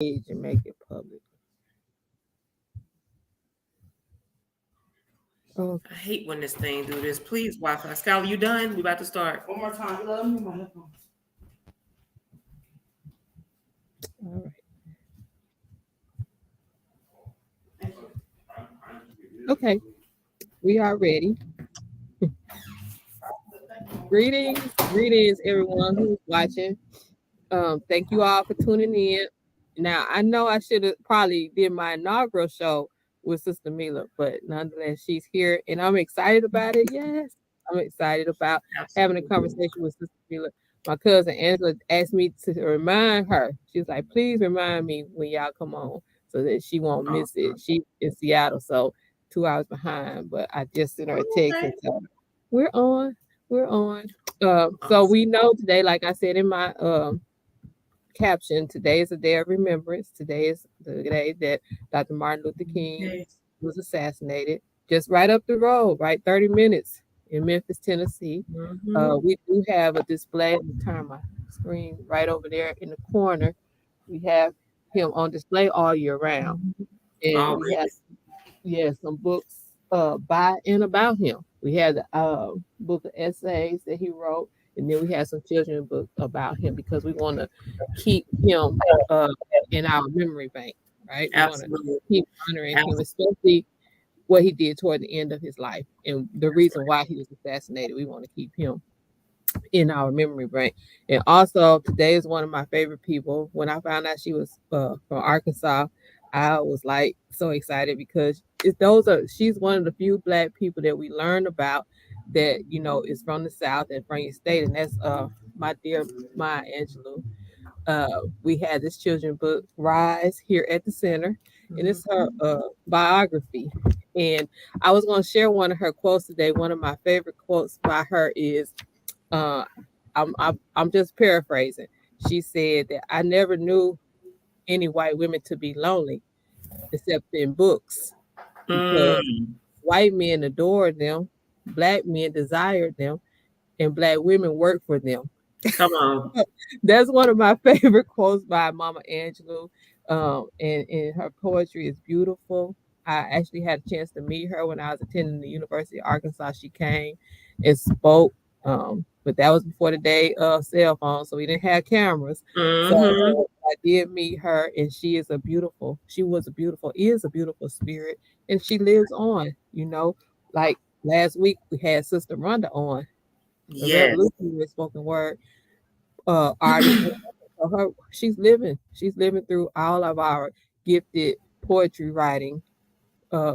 page and make it public. Okay. I hate when this thing do this. Please, Wi-Fi. Skylar, you done? We about to start. One more time. Let me my headphones. All right. Okay. We are ready. Greetings, everyone who's watching. Thank you all for tuning in. Now, I know I should have probably did my inaugural show with Sister Mila, but nonetheless, she's here, and I'm excited about it. Yes, I'm excited about having a Absolutely. conversation with Sister Mila. My cousin Angela asked me to remind her. She's like, "Please remind me when y'all come on, so that she won't miss it." She's in Seattle, so 2 hours behind. But I just sent her a text Okay. and told her we're on. We're on. So Awesome. we know today, like I said in my caption, today is a day of remembrance. Today is the day that Dr. Martin Luther King Yes. was assassinated. Just right up the road, right 30 minutes in Memphis, Tennessee. Mm-hmm. We do have a display. Let me turn my screen right over there in the corner. We have him on display all year round, and Oh, we have really? some books by and about him. We had the book of essays that he wrote, and then we had some children's books about him because we want to keep him uh, in our memory bank, right? We want to Absolutely. keep honoring him, Absolutely. especially what he did toward the end of his life and the reason why he was assassinated. We want to keep him in our memory bank. And also, today is one of my favorite people. When I found out she was from Arkansas, I was like so excited because she's one of the few black people that we learned about that is from the South and from your state, and that's my dear Maya Angelou. We had this children's book Rise here at the center, and it's her Mhm. biography. And I was going to share one of her quotes today. One of my favorite quotes by her is uh, I'm just paraphrasing. She said that I never knew any white women to be lonely except in books because Mm. white men adored them, black men desired them, and black women worked for them. Come on. That's one of my favorite quotes by Mama Angelou. And her poetry is beautiful. I actually had a chance to meet her when I was attending the University of Arkansas. She came and spoke, but that was before the day of cell phones, so we didn't have cameras. So Mm-hmm. I did meet her, and she was a beautiful, is a beautiful spirit, and she lives on. Like last week we had Sister Rhonda on, a Yes. revolutionary spoken word artist. So she's living through all of our gifted poetry writing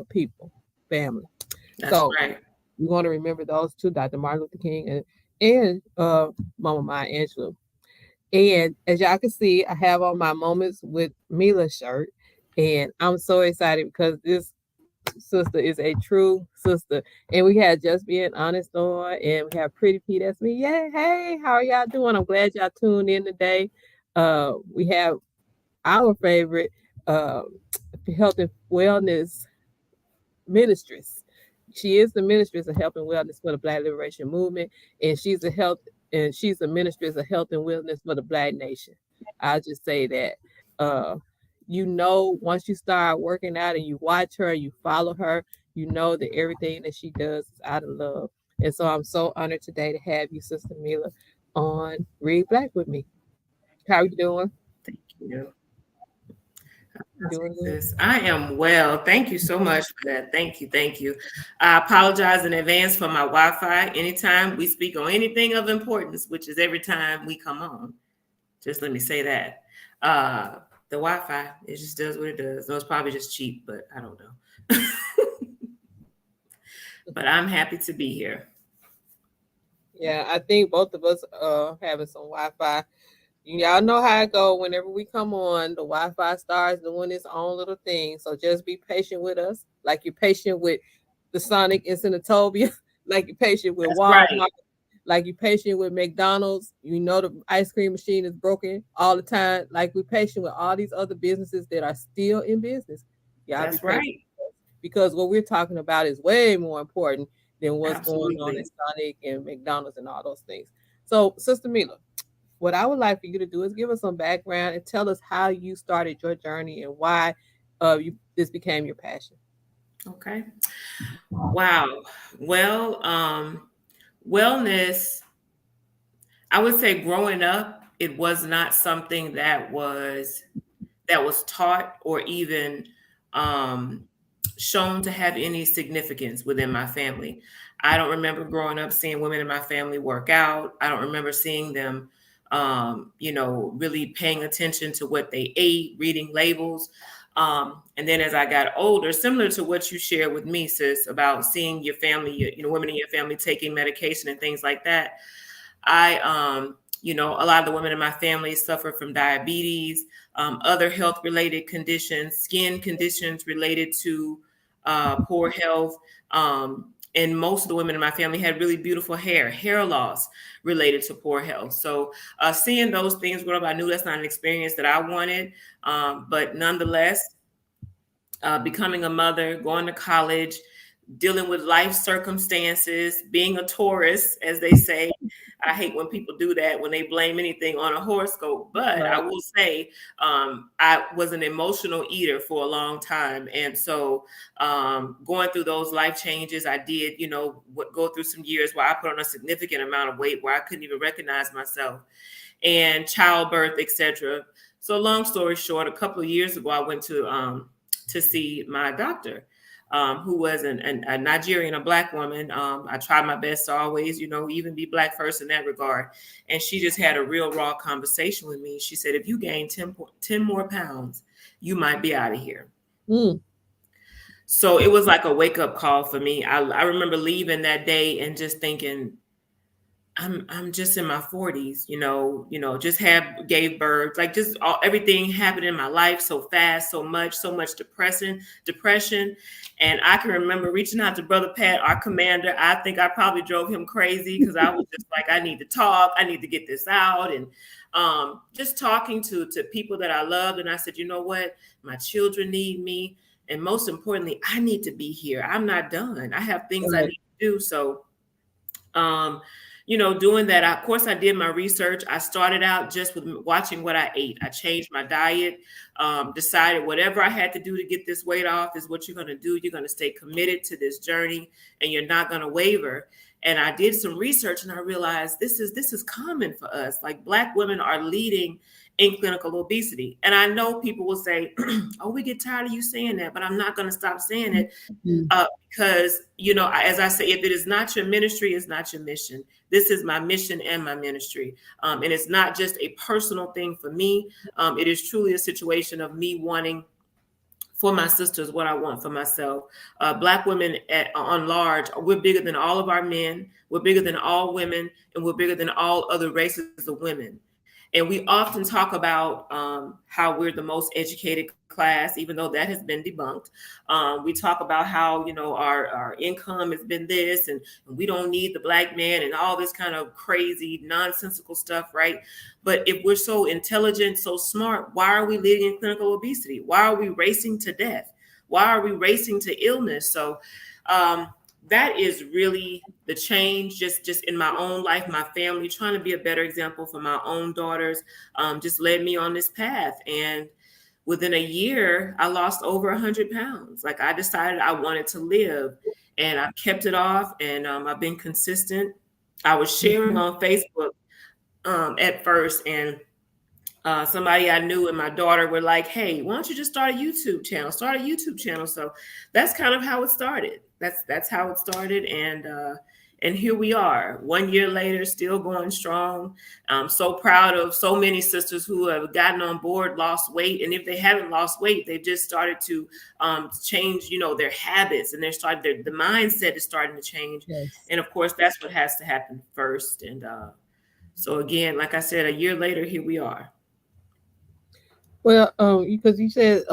people, family. That's So right. we want to remember those two, Dr. Martin Luther King and Mama Maya Angelou. And as y'all can see, I have on my Moments with Mila shirt. And I'm so excited because this sister is a true sister. And we had Just Being Honest on, and we have Pretty P. That's me. Yay. Hey, how are y'all doing? I'm glad y'all tuned in today. We have our favorite uh, health and wellness ministress. She is the ministress of health and wellness for the Black Liberation Movement, and she's a ministress of health and wellness for the Black nation. I'll just say that. Uh, once you start working out and you watch her, you follow her, you know that everything that she does is out of love. And so I'm so honored today to have you, Sister Mila, on Read Black with me. How are you doing? Thank you. Doing good. Sis. I am well. Thank you so much for that. Thank you. Thank you. I apologize in advance for my Wi-Fi. Anytime we speak on anything of importance, which is every time we come on, just let me say that. Uh, the Wi-Fi, it just does what it does. Though it's probably just cheap, but I don't know. But I'm happy to be here. Yeah, I think both of us having some Wi-Fi. Y'all know how it go. Whenever we come on, the Wi-Fi starts doing its own little thing. So just be patient with us, like you're patient with the Sonic and Cinnatobia, like you're patient with That's Walmart, right. like you're patient with McDonald's. The ice cream machine is broken all the time. Like we're patient with all these other businesses that are still in business. Y'all be That's patient right. because what we're talking about is way more important than what's going on at Absolutely. Sonic and McDonald's and all those things. So, Sister Mila, what I would like for you to do is give us some background and tell us how you started your journey and why you this became your passion. Okay. Wow. Well, wellness, I would say growing up, it was not something that was taught or even um, shown to have any significance within my family. I don't remember growing up seeing women in my family work out. I don't remember seeing them, really paying attention to what they ate, reading labels. And then as I got older, similar to what you shared with me, sis, about seeing your family, women in your family taking medication and things like that. A lot of the women in my family suffer from diabetes, other health related conditions, skin conditions related to poor health. And most of the women in my family had really beautiful hair loss related to poor health. So seeing those things growing up, I knew that's not an experience that I wanted. But nonetheless, becoming a mother, going to college, dealing with life circumstances, being a Taurus, as they say. I hate when people do that, when they blame anything on a horoscope. But I Right. will say, I was an emotional eater for a long time. And so going through those life changes, I did, go through some years where I put on a significant amount of weight where I couldn't even recognize myself, and childbirth, etc. So long story short, a couple of years ago, I went to see my doctor, who was a Nigerian, a black woman. I tried my best to always, even be black first in that regard. And she just had a real raw conversation with me. She said, if you gain 10 more pounds, you might be out of here. Mm. So it was like a wake up call for me. I remember leaving that day and just thinking, I'm just in my 40s, just gave birth, like just everything happened in my life so fast, so much depression. And I can remember reaching out to Brother Pat, our commander. I think I probably drove him crazy because I was just like, I need to talk, I need to get this out. And just talking to people that I loved. And I said, you know what? My children need me. And most importantly, I need to be here. I'm not done. I have things I Right. need to do. So um, doing that, of course, I did my research. I started out just with watching what I ate. I changed my diet, decided whatever I had to do to get this weight off is what you're going to do. You're going to stay committed to this journey and you're not going to waver. And I did some research and I realized this is common for us. Like Black women are leading in clinical obesity. And I know people will say, oh, we get tired of you saying that, but I'm not going to stop saying it. Mm. Because, as I say, if it is not your ministry, it's not your mission. This is my mission and my ministry. And it's not just a personal thing for me. It is truly a situation of me wanting for my sisters what I want for myself. Black women on large, we're bigger than all of our men. We're bigger than all women, and we're bigger than all other races of women. And we often talk about how we're the most educated class, even though that has been debunked. We talk about how, our income has been this, and we don't need the Black man and all this kind of crazy, nonsensical stuff, right? But if we're so intelligent, so smart, why are we leading in clinical obesity? Why are we racing to death? Why are we racing to illness? So that is really the change just in my own life, my family, trying to be a better example for my own daughters, just led me on this path. And within a year, I lost over 100 pounds. Like I decided I wanted to live and I kept it off, and I've been consistent. I was sharing on Facebook at first, and somebody I knew and my daughter were like, hey, why don't you just start a YouTube channel? Start a YouTube channel. So that's kind of how it started. That's how it started. And here we are 1 year later, still going strong. I'm so proud of so many sisters who have gotten on board, lost weight. And if they haven't lost weight, they've just started to change, their habits, and the mindset is starting to change. Yes. And of course, that's what has to happen first. And so again, like I said, a year later, here we are. Well, because you said,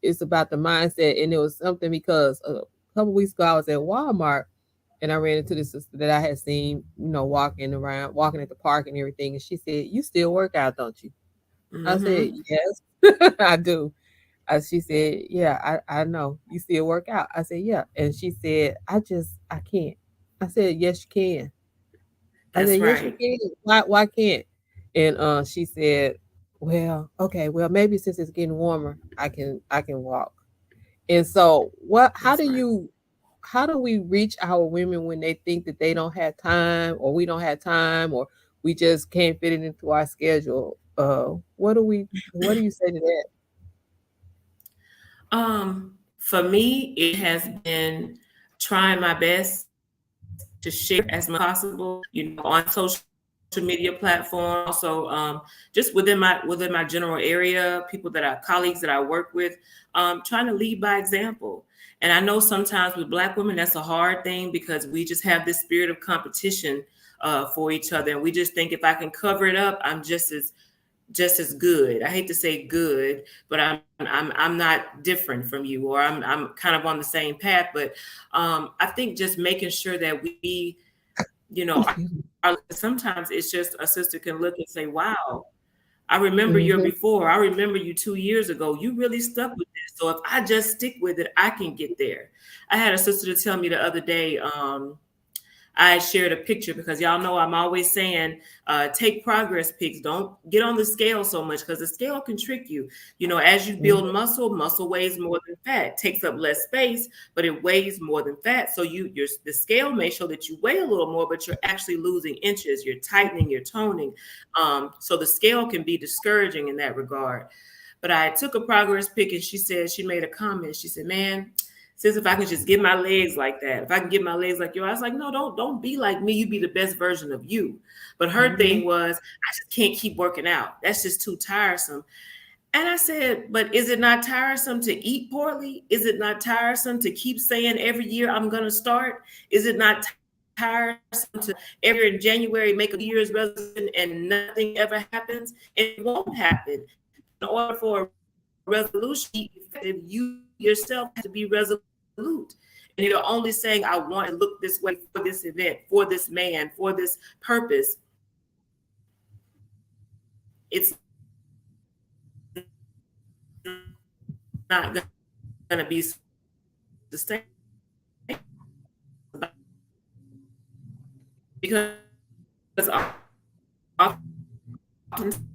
it's about the mindset, and it was something because a couple weeks ago I was at Walmart and I ran into this sister that I had seen, walking at the park and everything, and she said, "You still work out, don't you?" I said, Mm-hmm. "Yes, I do." She said, "Yeah, I know you still work out." I said, "Yeah," and she said, "I can't." I said, "Yes, you can." I said, That's yes, you right. can. Why can't? And she said, well, okay, well, maybe since it's getting warmer, I can walk. And so, what? That's right. How do we reach our women when they think that they don't have time, or we don't have time, or we just can't fit it into our schedule? What do you say to that? For me, it has been trying my best to share as much as possible, on social media platform, also just within my general area, people that are colleagues that I work with, trying to lead by example. And I know sometimes with Black women, that's a hard thing because we just have this spirit of competition for each other, and we just think if I can cover it up, I'm just as good. I hate to say good, but I'm not different from you, or I'm kind of on the same path. But I think just making sure that we, Excuse me. sometimes it's just a sister can look and say, "Wow, I remember your Hmm. before. I remember you 2 years ago. You really stuck with this. So if I just stick with it, I can get there." I had a sister to tell me the other day. I shared a picture because y'all know I'm always saying, take progress pics. Don't get on the scale so much because the scale can trick you. As you build muscle, muscle weighs more than fat, takes up less space, but it weighs more than fat. So the scale may show that you weigh a little more, but you're actually losing inches. You're tightening, you're toning. So the scale can be discouraging in that regard. But I took a progress pic and she made a comment. She said, "Man, since if I can just get my legs like that, if I can get my legs like yours." I was like, "No, don't be like me. You be the best version of you." But her Hmm. thing was, "I just can't keep working out. That's just too tiresome." And I said, "But is it not tiresome to eat poorly? Is it not tiresome to keep saying every year I'm gonna start? Is it not tiresome to every year in January make a New Year's resolution and nothing ever happens? It won't happen. In order for a resolution to be effective, you yourself have to be resolute. And you're only saying, I want to look this way for this event, for this man, for this purpose. It's not going to be sustainable because oftentimes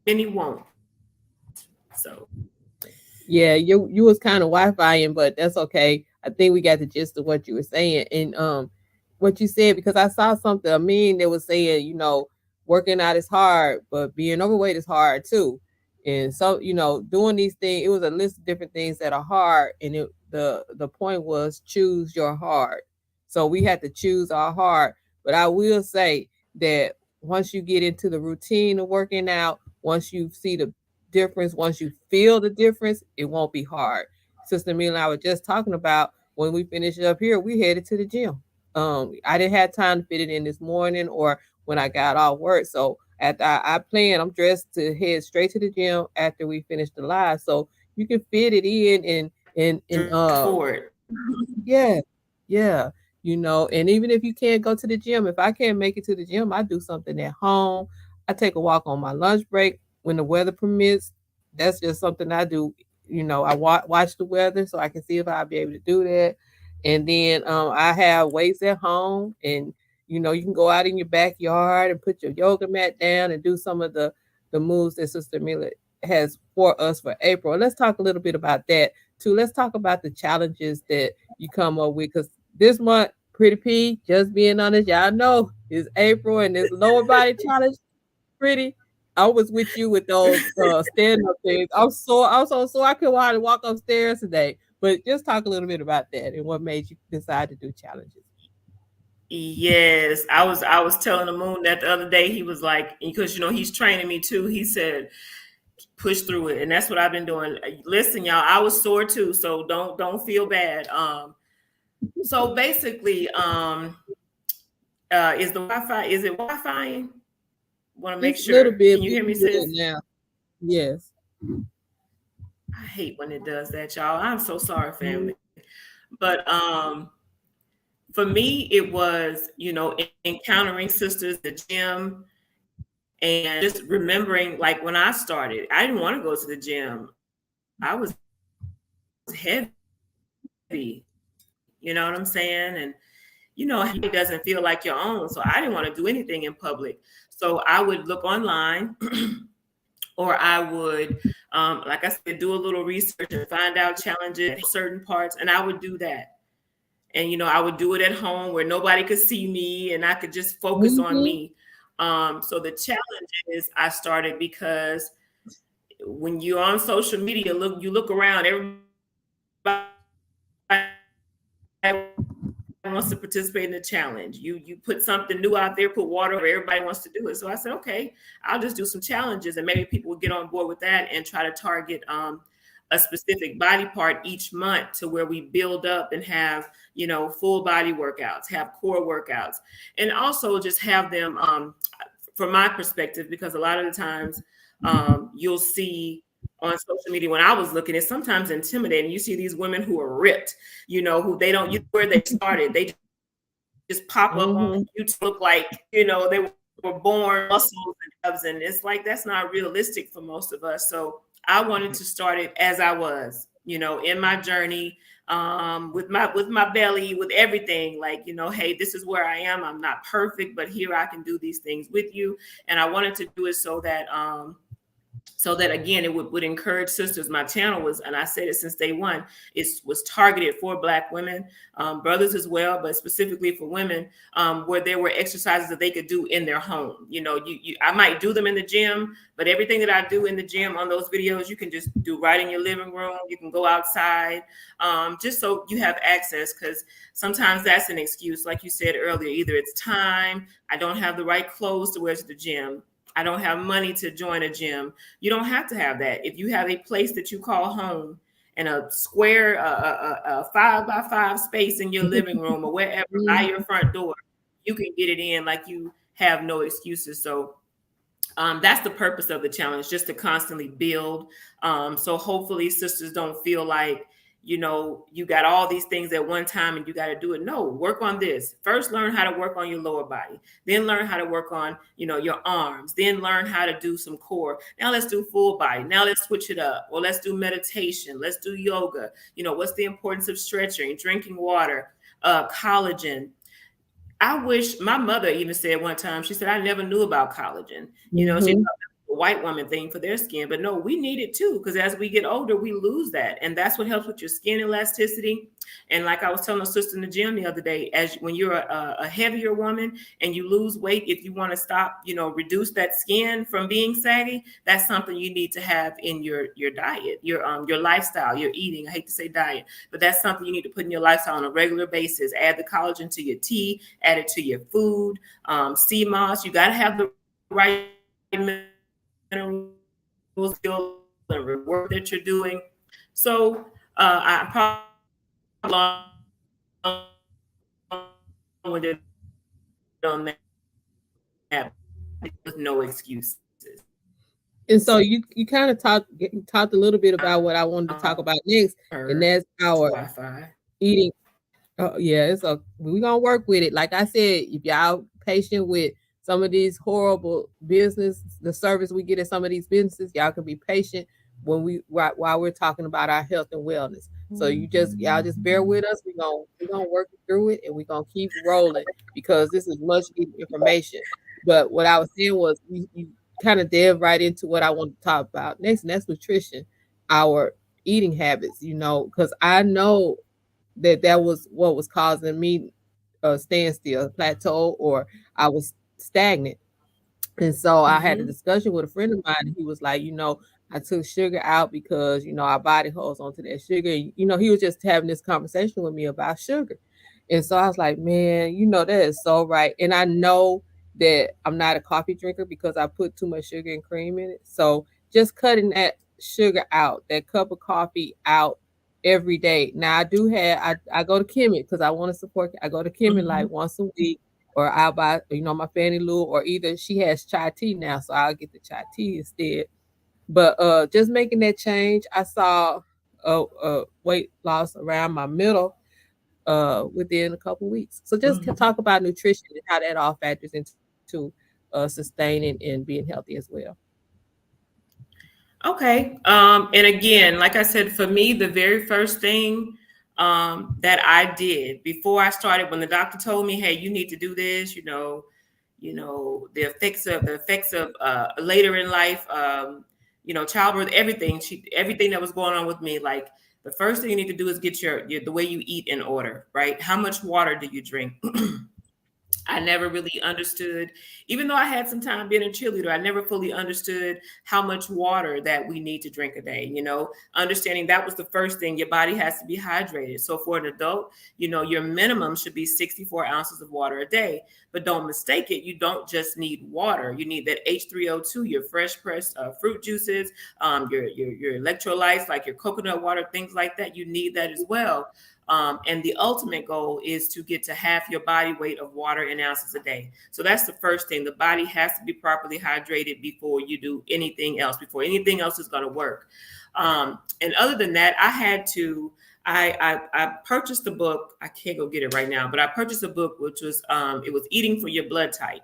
many won't. So Yeah, you was kind of Wi-Fiing, but that's okay. I think we got the gist of what you were saying, and what you said, because I saw something, a meme that was saying, working out is hard, but being overweight is hard too. And so, doing these things, it was a list of different things that are hard, and the point was choose your hard. So we had to choose our hard. But I will say that once you get into the routine of working out, once you see the difference, once you feel the difference, it won't be hard. Sister Mila and I were just talking about when we finished up here, we headed to the gym. I didn't have time to fit it in this morning or when I got off work. So after I plan, I'm dressed to head straight to the gym after we finish the live. So you can fit it in and dress for it. yeah, yeah. And even if you can't go to the gym, if I can't make it to the gym, I do something at home. I take a walk on my lunch break when the weather permits. That's just something I do. I watch the weather so I can see if I'll be able to do that. And then I have weights at home, and you can go out in your backyard and put your yoga mat down and do some of the moves that Sister Mila has for us for April. Let's talk a little bit about that too. Let's talk about the challenges that you come up with, because this month, Pretty P, just being honest, y'all know it's April and this lower body challenge. Pretty, I was with you with those stand up things. I'm so sore I couldn't hardly walk upstairs today. But just talk a little bit about that and what made you decide to do challenges. Yes, I was telling the moon that the other day. He was like, because he's training me too. He said, push through it, and that's what I've been doing. Listen, y'all, I was sore too, so don't feel bad. So basically, is the Wi-Fi? Is it Wi-Fi? Want to make Just a little sure. bit, Can you but hear me, you good sis? now. Yes. I hate when it does that, y'all. I'm so sorry, Mhm. family. But for me, it was encountering sisters at the gym and just remembering, like, when I started, I didn't want to go to the gym. I was heavy. You know what I'm saying? And it doesn't feel like your own. So I didn't want to do anything in public. So I would look online or I would, like I said, do a little research and find out challenges, certain parts, and I would do that. And, I would do it at home where nobody could see me and I could just focus on Mm-hmm. me. So the challenge is I started because when you're on social media, you look around, everybody wants to participate in the challenge. You put something new out there, put water, everybody wants to do it. So I said, okay, I'll just do some challenges and maybe people will get on board with that and try to target a specific body part each month to where we build up and have, full body workouts, have core workouts, and also just have them from my perspective, because a lot of the times you'll see on social media when I was looking, it's sometimes intimidating. You see these women who are ripped, who they don't where they started. They just pop up on Mm-hmm. YouTube, look like, they were born muscles and abs, and it's like that's not realistic for most of us. So I wanted to start it as I was, in my journey, with my belly, with everything, like, hey, this is where I am. I'm not perfect, but here I can do these things with you. And I wanted to do it so that again, it would encourage sisters. My channel was, and I said it since day one, it was targeted for Black women, brothers as well, but specifically for women, where there were exercises that they could do in their home. I might do them in the gym, but everything that I do in the gym on those videos, you can just do right in your living room. You can go outside, just so you have access, because sometimes that's an excuse. Like you said earlier, either it's time, I don't have the right clothes to wear to the gym, I don't have money to join a gym. You don't have to have that. If you have a place that you call home and a square, a 5x5 space in your living room or wherever by your front door, you can get it in like you have no excuses. So that's the purpose of the challenge, just to constantly build. So hopefully sisters don't feel like, you got all these things at one time and you got to do it. No, work on this. First, learn how to work on your lower body. Then learn how to work on, your arms. Then learn how to do some core. Now let's do full body. Now let's switch it up. Or let's do meditation. Let's do yoga. What's the importance of stretching, drinking water, collagen. I wish, my mother even said one time, she said, I never knew about collagen. She thought Mm-hmm. that was a white woman thing for their skin, but no, we need it too, because as we get older, we lose that. And that's what helps with your skin elasticity. And like I was telling a sister in the gym the other day, when you're a heavier woman and you lose weight, if you want to stop, reduce that skin from being saggy, that's something you need to have in your diet, your lifestyle, your eating. I hate to say diet, but that's something you need to put in your lifestyle on a regular basis. Add the collagen to your tea, add it to your food. Sea moss, you got to have the right minerals and work that you're doing. So I probably long-winded on that with no excuses. And so you kind of talked a little bit about what I wanted to talk about next, and that's our Wi-Fi. eating. Oh yeah, we're gonna work with it. Like I said, if y'all patient with some of these horrible business, the service we get at some of these businesses, y'all can be patient while we're talking about our health and wellness. So y'all just bear with us. We're gonna work through it, and we're gonna keep rolling because this is much needed information. But what I was saying was you kind of delve right into what I want to talk about next, and that's nutrition, our eating habits. Because I know that was what was causing me a standstill, a plateau, or I was stagnant. And so I had a Mm-hmm. discussion with a friend of mine, and he was like, I took sugar out because, our body holds onto that sugar. He was just having this conversation with me about sugar. And so I was like, man, that is so right. And I know that I'm not a coffee drinker because I put too much sugar and cream in it. So just cutting that sugar out, that cup of coffee out every day. Now I go to Kimmy because I want to support. I go to Kimmy Mm-hmm. like once a week, or I'll buy, my Fanny Lou, or either she has chai tea now, so I'll get the chai tea instead. But just making that change, I saw a weight loss around my middle within a couple weeks. So just Mm-hmm. talk about nutrition and how that all factors into sustaining and being healthy as well. Okay. And again, like I said, for me, the very first thing that I did before I started. When the doctor told me, "Hey, you need to do this," the effects of later in life, childbirth, everything that was going on with me. Like the first thing you need to do is get your the way you eat in order, right? How much water do you drink? I never really understood, even though I had some time being a cheerleader, I never fully understood how much water that we need to drink a day. Understanding that was the first thing. Your body has to be hydrated. So for an adult, your minimum should be 64 ounces of water a day. But don't mistake it. You don't just need water. You need that H3O2, your fresh pressed fruit juices, your electrolytes like your coconut water, things like that. You need that as well. And the ultimate goal is to get to half your body weight of water in ounces a day. So that's the first thing. The body has to be properly hydrated before you do anything else, before anything else is going to work. And other than that, I purchased a book. I can't go get it right now, but I purchased a book, which was, it was Eating for Your Blood Type.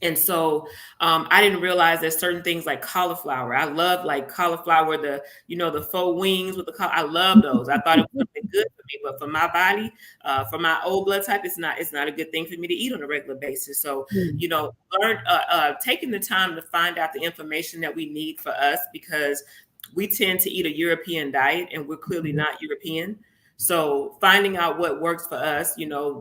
And so I didn't realize that certain things like cauliflower. I love like cauliflower, the faux wings with I love those. I thought it was something good for me, but for my body, for my old blood type, it's not a good thing for me to eat on a regular basis. So, taking the time to find out the information that we need for us, because we tend to eat a European diet and we're clearly not European. So finding out what works for us,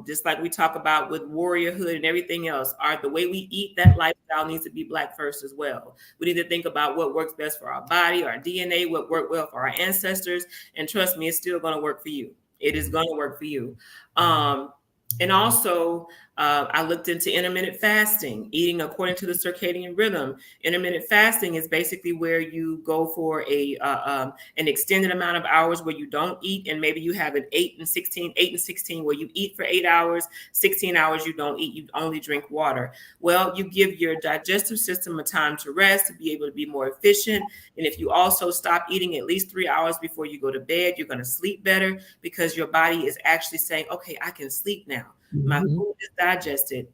just like we talk about with warriorhood and everything else, the way we eat, that lifestyle needs to be Black first as well. We need to think about what works best for our body, our DNA, what worked well for our ancestors. And trust me, it's still going to work for you. It is going to work for you. And also, I looked into intermittent fasting, eating according to the circadian rhythm. Intermittent fasting is basically where you go for an extended amount of hours where you don't eat, and maybe you have an 8 and 16, where you eat for 8 hours, 16 hours you don't eat, you only drink water. Well, you give your digestive system a time to rest, to be able to be more efficient. And if you also stop eating at least 3 hours before you go to bed, you're going to sleep better, because your body is actually saying, okay, I can sleep now. My food is digested.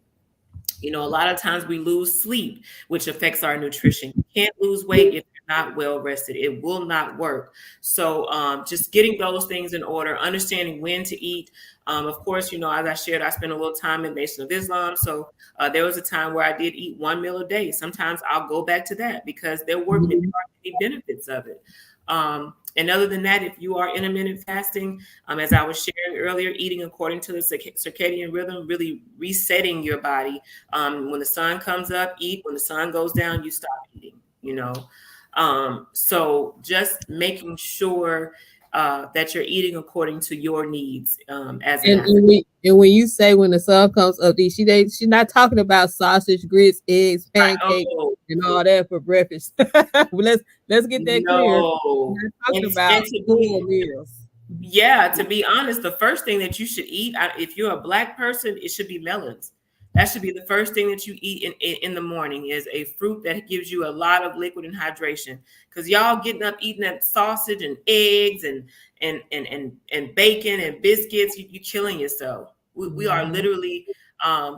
A lot of times we lose sleep, which affects our nutrition. You can't lose weight if you're not well rested. It will not work. So just getting those things in order, understanding when to eat. Of course, as I shared, I spent a little time in Nation of Islam. So there was a time where I did eat one meal a day. Sometimes I'll go back to that because there were many benefits of it. And other than that, if you are intermittent fasting, as I was sharing earlier, eating according to the circadian rhythm, really resetting your body. When the sun comes up, eat. When the sun goes down, you stop eating, So just making sure that you're eating according to your needs as an athlete. And when you say when the sun comes up, she's not talking about sausage, grits, eggs, pancakes, and all that for breakfast. let's get that clear. No, We're not talking about full meals. Yeah, to be honest, the first thing that you should eat, if you're a Black person, it should be melons. That should be the first thing that you eat in the morning, is a fruit that gives you a lot of liquid and hydration. Because y'all getting up eating that sausage and eggs and bacon and biscuits, you're killing yourself. We are literally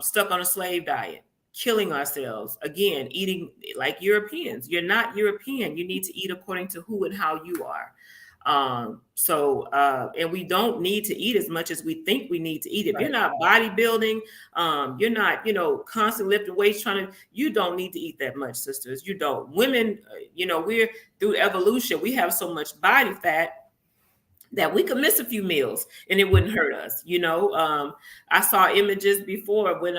stuck on a slave diet, killing ourselves. Again, eating like Europeans. You're not European. You need to eat according to who and how you are. And we don't need to eat as much as we think we need to eat. If you're not bodybuilding, you're not, constantly lifting weights, you don't need to eat that much, sisters. You don't. Women, we're through evolution. We have so much body fat that we could miss a few meals and it wouldn't hurt us. I saw images before when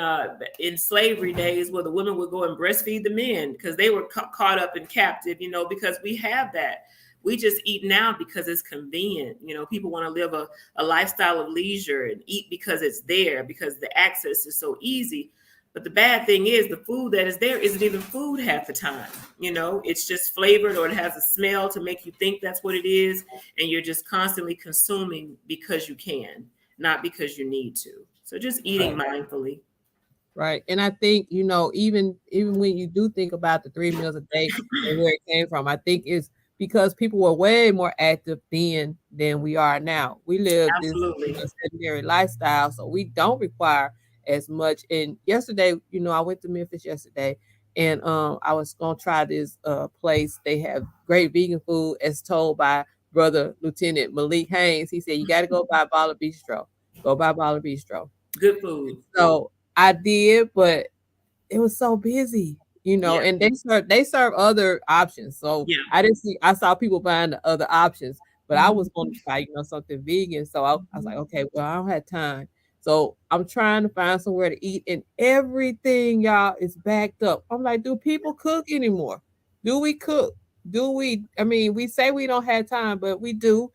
in slavery days where the women would go and breastfeed the men because they were caught up and captive, because we have that. We just eat now because it's convenient. People want to live a lifestyle of leisure and eat because it's there, because the access is so easy. But the bad thing is the food that is there isn't even food half the time. It's just flavored, or it has a smell to make you think that's what it is. And you're just constantly consuming because you can, not because you need to. So just eating mindfully. Right. And I think, even when you do think about the 3 meals a day and where it came from, I think it's because people were way more active then than we are now. We live this sedentary lifestyle, so we don't require as much. And yesterday, I went to Memphis yesterday, and I was gonna try this place. They have great vegan food as told by brother Lieutenant Malik Haynes. He said, you got to go by Bala Bistro. Go by Bala Bistro. Good food. So I did, but it was so busy, Yeah. and they serve other options. So Yeah. I saw people buying the other options, but I was Mhm. going to try, something vegan. So I was like, okay, well, I don't have time. So I'm trying to find somewhere to eat, and everything, y'all, is backed up. I'm like, do people cook anymore? Do we cook? Do we? I mean, we say we don't have time, but we do.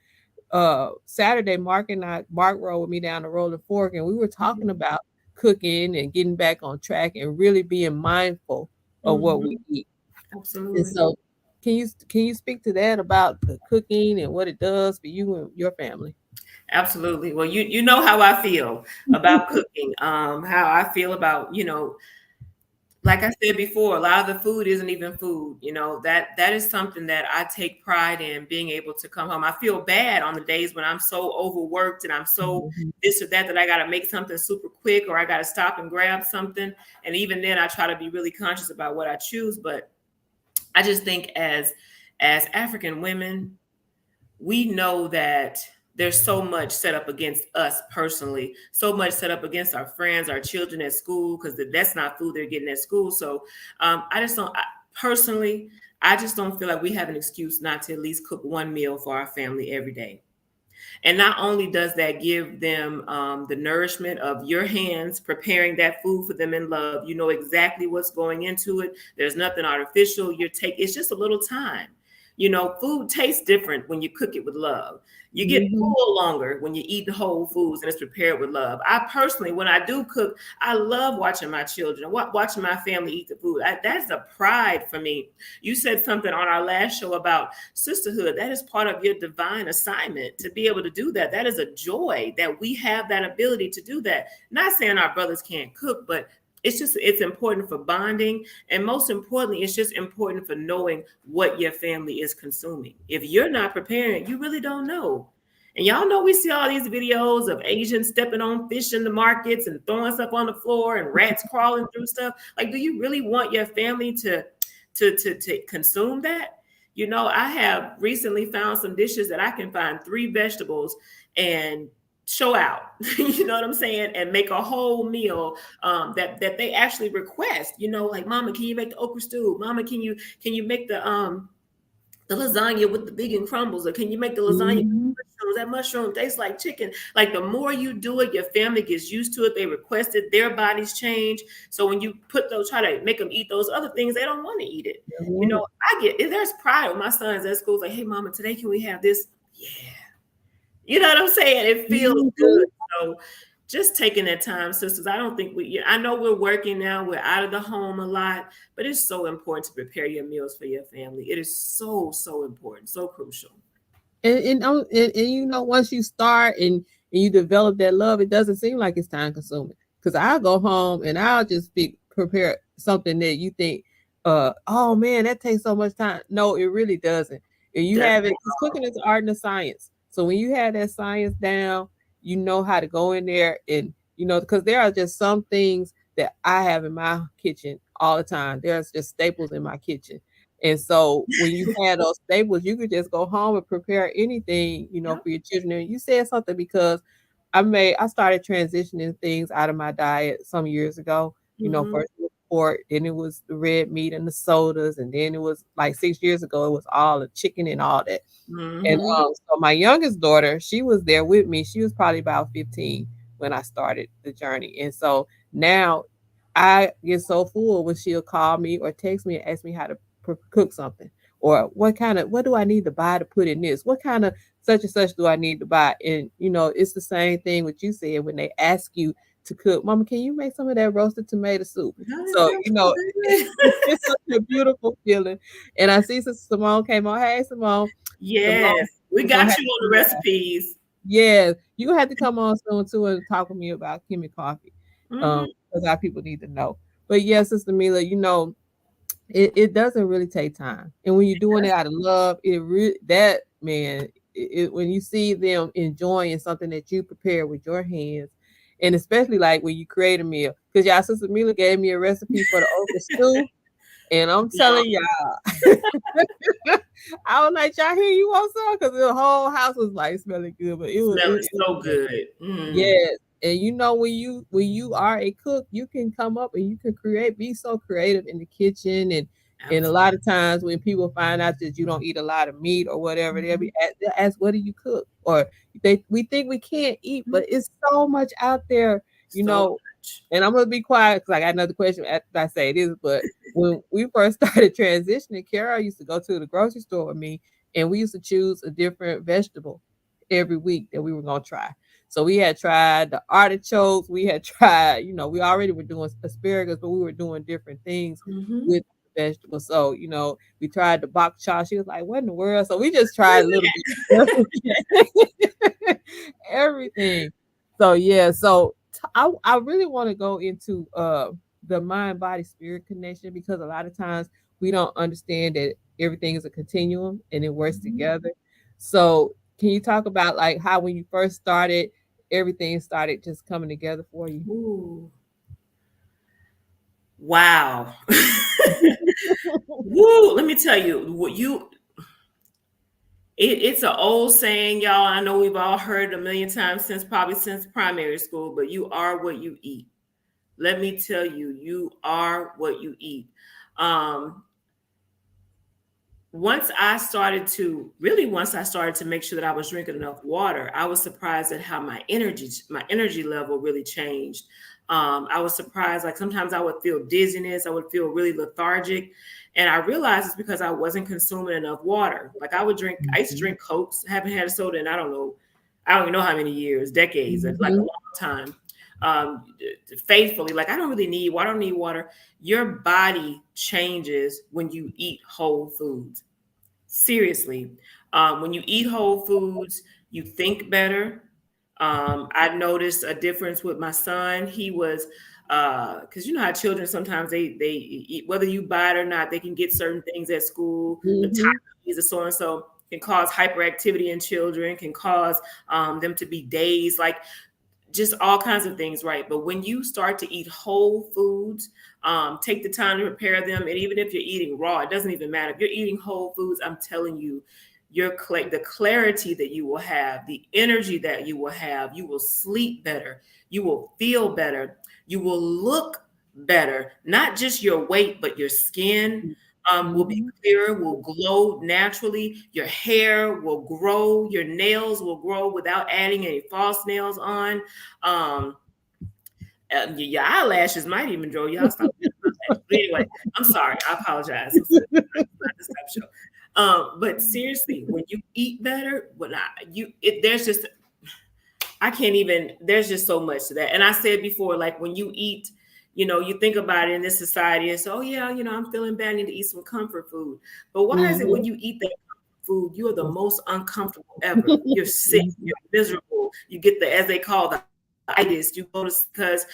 Saturday, Mark rode with me down the Rolling Fork, and we were talking Mhm. about cooking and getting back on track and really being mindful of what we Mhm. eat. And Absolutely. so, can you speak to that about the cooking and what it does for you and your family? Absolutely. Well, you know how I feel about cooking. How I feel about, like I said before, a lot of the food isn't even food. That is something that I take pride in, being able to come home. I feel bad on the days when I'm so overworked and I'm so Mhm. this or that I got to make something super quick, or I got to stop and grab something. And even then, I try to be really conscious about what I choose. But I just think as African women, we know that there's so much set up against us personally, so much set up against our friends, our children at school, because that's not food they're getting at school. So I just don't, personally, I just don't feel like we have an excuse not to at least cook one meal for our family every day. And not only does that give them the nourishment of your hands preparing that food for them in love, you know exactly what's going into it. There's nothing artificial. It's just a little time. Food tastes different when you cook it with love. You get Mhm. full longer when you eat whole foods and it's prepared with love. I personally, when I do cook, I love watching my children, watching my family eat the food. That's a pride for me. You said something on our last show about sisterhood. That is part of your divine assignment to be able to do that. That is a joy that we have that ability to do that. Not saying our brothers can't cook, but it's important for bonding, and most importantly, it's just important for knowing what your family is consuming. If you're not preparing, you really don't know. And y'all know we see all these videos of Asians stepping on fish in the markets and throwing stuff on the floor and rats crawling through stuff. Like, do you really want your family to consume that? I have recently found some dishes that I can find three vegetables and show out. You know what I'm saying? And make a whole meal that they actually request. Like, Mama, can you make the okra stew? Mama, can you make the lasagna with the vegan crumbles, or can you make the lasagna with Mhm. mushrooms? That mushroom tastes like chicken. Like, the more you do it, your family gets used to it. They request it. Their bodies change. So when you try to make them eat those other things, they don't want to eat it. I want it. There's pride when my son's at school. Like, hey, Mama, today can we have this? Yeah. You know what I'm saying? It feels good. Mhm. So just taking that time, sisters. I don't think I know we're working now, we're out of the home a lot, but it's so important to prepare your meals for your family. It is so, so important, so crucial. And once you start and you develop that love, it doesn't seem like it's time consuming. Because I'll go home and I'll just prepare something that you think, oh man, that takes so much time. No, it really doesn't. And you Doesn't have it, take because cooking is an art and a science. So when you have that science down, you know how to go in there, and because there are just some things that I have in my kitchen all the time. There's just staples in my kitchen, and so when you had those staples, you could just go home and prepare anything, Yep. for your children. And you said something, because I started transitioning things out of my diet some years ago. Mm-hmm. First it was pork, then it was the red meat and the sodas, and then it was like 6 years ago, it was all the chicken and all that. And Mm-hmm. so my youngest daughter, she was there with me. She was probably about 15 when I started the journey. And so now I get so full when she'll call me or text me and ask me how to cook something, or what do I need to buy to put in this? What kind of such and such do I need to buy? And it's the same thing what you said when they ask you to cook. Mama, can you make some of that roasted tomato soup? That So, sounds so good. it's such a beautiful feeling. And I see Sister Simone came on. Hey, Simone. Simone, Yes, we you're gonna got have you to on come the on. recipes. Yeah, you have to come on soon too and talk with me about Kimmy Coffee. Mm-hmm. Because our people need to know. But yes, Sister Mila, it doesn't really take time. And when you're doing it out of love, it really that man, when you see them enjoying something that you prepare with your hands, and especially like when you create a meal. Because y'all, Sister Mila gave me a recipe for the okra stew, and I'm telling y'all, I was like, y'all hear you want some? Because the whole house was like smelling good, but Smelling it was so good. good. Mm, Yes. And you know when you are a cook, you can come up and you can be so creative in the kitchen and a lot absolutely. of times when people find out that you don't eat a lot of meat or whatever, they'll ask, what do you cook? Or we think we can't eat, but it's so much out there, you So know. much. And I'm gonna be quiet because I got another question after I say this. But when we first started transitioning, Carol used to go to the grocery store with me, and we used to choose a different vegetable every week that we were gonna try. So we had tried the artichokes. We had tried, we already were doing asparagus, but we were doing different things Hmm. with the vegetables. So, we tried the bok choy. She was like, what in the world? So we just tried a little bit of everything. So yeah, I really want to go into the mind body spirit connection because a lot of times we don't understand that everything is a continuum and it works Hmm. together. So can you talk about like how when you first started, everything started just coming together for you? Ooh, wow. Woo, let me tell you, it's an old saying, y'all. I know we've all heard it a million times since probably since primary school, but you are what you eat. Let me tell you, you are what you eat. Um, once I started to make sure that I was drinking enough water, I was surprised at how my energy level really changed. I was surprised, like sometimes I would feel dizziness, I would feel really lethargic. And I realized it's because I wasn't consuming enough water. Like I used to Mhm. drink Cokes, haven't had a soda in I don't even know how many years, decades, like a Mhm. long time. Um, Faithfully, like I don't really need water, I don't need water. Your body changes when you eat whole foods. Seriously. When you eat whole foods, you think better. I noticed a difference with my son. He was because you know how children sometimes they eat, whether you buy it or not, they can get certain things at school. The Mhm. Tylees or so and so can cause hyperactivity in children, can cause them to be dazed. Like just all kinds of things, right? But when you start to eat whole foods, take the time to prepare them, and even if you're eating raw, it doesn't even matter. If you're eating whole foods, I'm telling you, the clarity that you will have, the energy that you will sleep better, you will feel better, you will look better. Not just your weight, but your skin will be Mhm. clearer, will glow naturally. Your hair will grow, your nails will grow without adding any false nails on. Um, your eyelashes might even grow. Y'all stop wearing eyelashes. But anyway, I'm sorry. I apologize. This is not this type of show. But seriously, when you eat better, there's just I can't even, there's just so much to that. And I said before, like when you eat, you think about it in this society, it's, oh yeah, I'm feeling bad, I need to eat some comfort food. But why is it when Mhm. you eat that food, you're the most uncomfortable ever? You're sick, Mhm. you're miserable, you get as they call the itis, you go to, because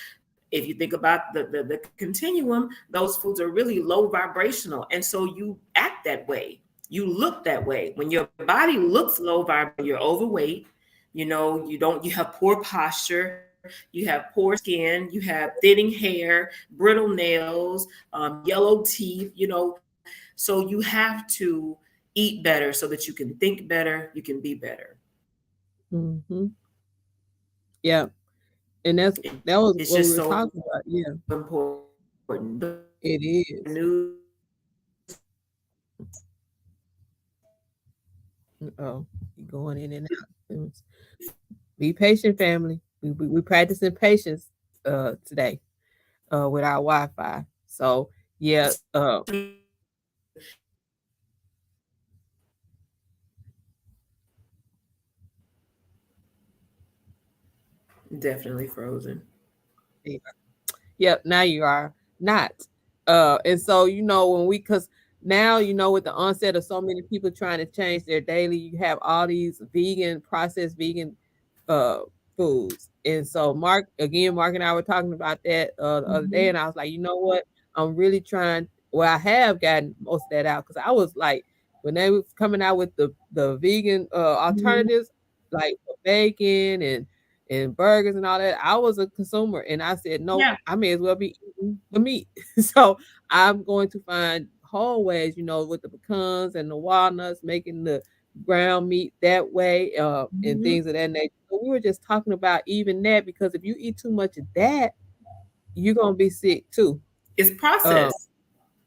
if you think about the continuum, those foods are really low vibrational. And so you act that way. You look that way. When your body looks low vibrational, you're overweight, you have poor posture, you have poor skin, you have thinning hair, brittle nails, yellow teeth, so you have to eat better so that you can think better, you can be better. Mhm. Yeah. And that It's was just what we so were talking about. Yeah, important. The it news is. Oh, you going in and out. Be patient, family. We practicing patience today with our Wi-Fi. So yeah, definitely frozen. yep, now you are not. And so when because now with the onset of so many people trying to change their daily, you have all these processed vegan uh foods. And so Mark and I were talking about that the other day, Mhm. and I was like, you know what? I'm really trying, well, I have gotten most of that out because I was like, when they was coming out with the vegan Mhm. alternatives, like for bacon and burgers and all that, I was a consumer and I said, nope, Yeah. I may as well be eating the meat. So I'm going to find cold ways, with the pecans and the walnuts, making the ground meat that way, and Mhm. things of that nature. So we were just talking about even that because if you eat too much of that, you're gonna be sick too. It's Uh, processed.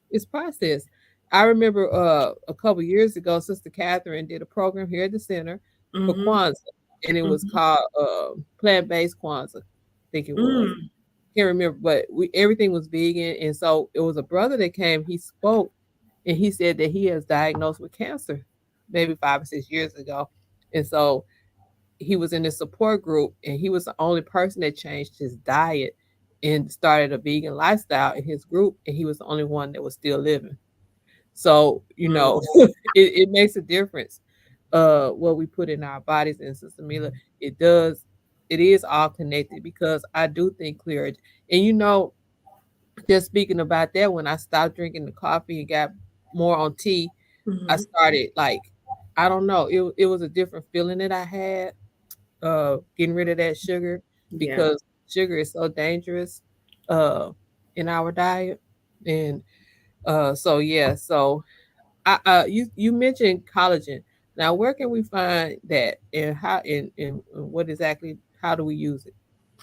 it's processed. I remember a couple years ago, Sister Catherine did a program here at the center for Mhm. Kwanzaa, and it was Mhm. called plant-based Kwanzaa. I think it was. Mm. Can't remember, but we everything was vegan, and so it was a brother that came. He spoke, and he said that he is diagnosed with cancer, maybe 5 or 6 years ago, and so he was in this support group, and he was the only person that changed his diet and started a vegan lifestyle in his group, and he was the only one that was still living. So, Mm. it makes a difference, what we put in our bodies. And Sister Mila, it does, it is all connected because I do think clear. And just speaking about that, when I stopped drinking the coffee and got more on tea, I Mhm. started like, I don't know, it was a different feeling that I had, getting rid of that sugar Yeah. because sugar is so dangerous, uh, in our diet. And so yeah, so you mentioned collagen. Now, where can we find that, and how, and what exactly? How do we use it?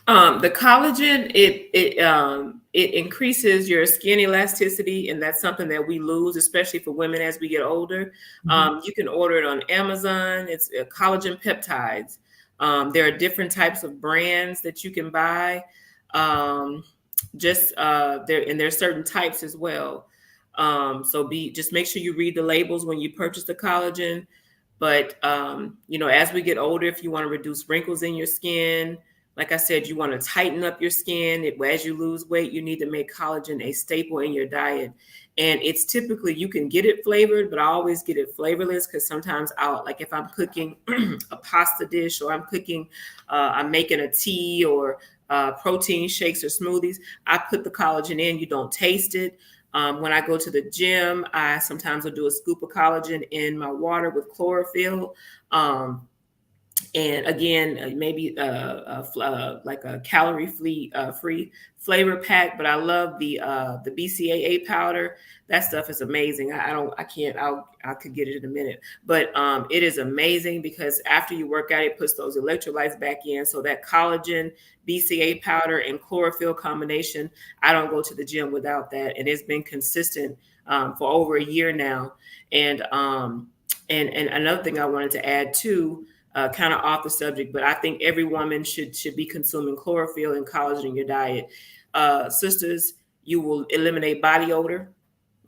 The collagen it increases your skin elasticity, and that's something that we lose, especially for women as we get older. Mhm. You can order it on Amazon. It's collagen peptides. There are different types of brands that you can buy. Um, just there, and there's certain types as well. So be just make sure you read the labels when you purchase the collagen. But as we get older, if you want to reduce wrinkles in your skin, like I said, you want to tighten up your skin. As you lose weight, you need to make collagen a staple in your diet. And it's typically, you can get it flavored, but I always get it flavorless because sometimes I'll, like if I'm cooking a pasta dish, or I'm making a tea, or protein shakes or smoothies, I put the collagen in. You don't taste it. When I go to the gym, I sometimes will do a scoop of collagen in my water with chlorophyll. And again, maybe like a free flavor pack. But I love the BCAA powder. That stuff is amazing. I don't, I can't, I could get it in a minute, but it is amazing because after you work out, it puts those electrolytes back in. So that collagen, BCA powder, and chlorophyll combination, I don't go to the gym without that, and it's been consistent for over a year now. And and another thing I wanted to add too, kind of off the subject, but I think every woman should be consuming chlorophyll and collagen in your diet. Sisters, you will eliminate body odor.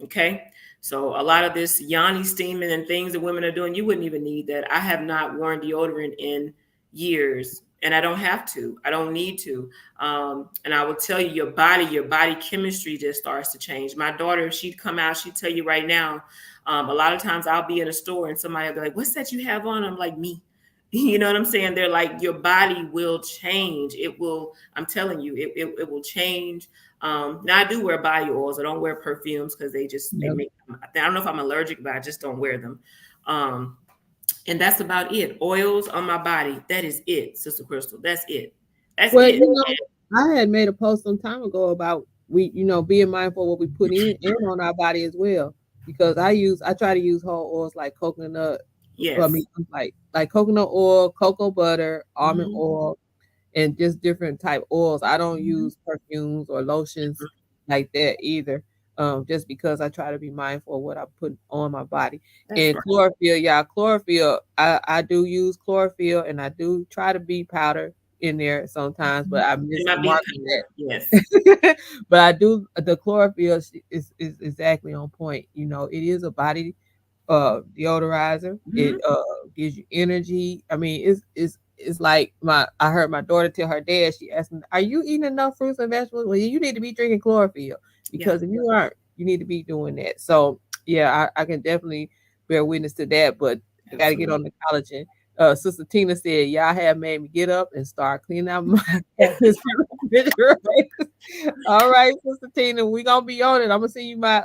Okay. So a lot of this yoni steaming and things that women are doing, you wouldn't even need that. I have not worn deodorant in years, and I don't have to. I don't need to. And I will tell you, your body chemistry just starts to change. My daughter, she'd come out, she'd tell you right now. A lot of times I'll be in a store and somebody will be like, "What's that you have on?" I'm like, "Me." You know what I'm saying? They're like, your body will change. It will. I'm telling you, it will change. Now I do wear body oils. I don't wear perfumes because they Yep. make. I don't know if I'm allergic, but I just don't wear them. Um, and that's about it. Oils on my body. That is it, Sister Crystal. That's it. That's Well, it. I had made a post some time ago about being mindful of what we put in and on our body as well. Because I try to use whole oils like coconut. Well, I Yes. mean, like coconut oil, cocoa butter, almond Mhm. oil, and just different type oils. I don't Mhm. use perfumes or lotions like that either. Just because I try to be mindful of what I put on my body. That's And right. chlorophyll, yeah, chlorophyll. I do use chlorophyll, and I do try to be powder in there sometimes, but Mhm. I And miss my the beef mark on powder. that. Yes. But I do, the chlorophyll is exactly on point. It is a body deodorizer. It Mhm. gives you energy. I mean, it's like I heard my daughter tell her dad, she asked him, "Are you eating enough fruits and vegetables?" Well, you need to be drinking chlorophyll Yeah. because if you aren't, you need to be doing that. So yeah, I can definitely bear witness to that, but I gotta get Absolutely. on the collagen. Sister Tina said, "Y'all have made me get up and start cleaning out my cabinets and refrigerators." All right, Sister Tina, we gonna be on it. I'm gonna send you my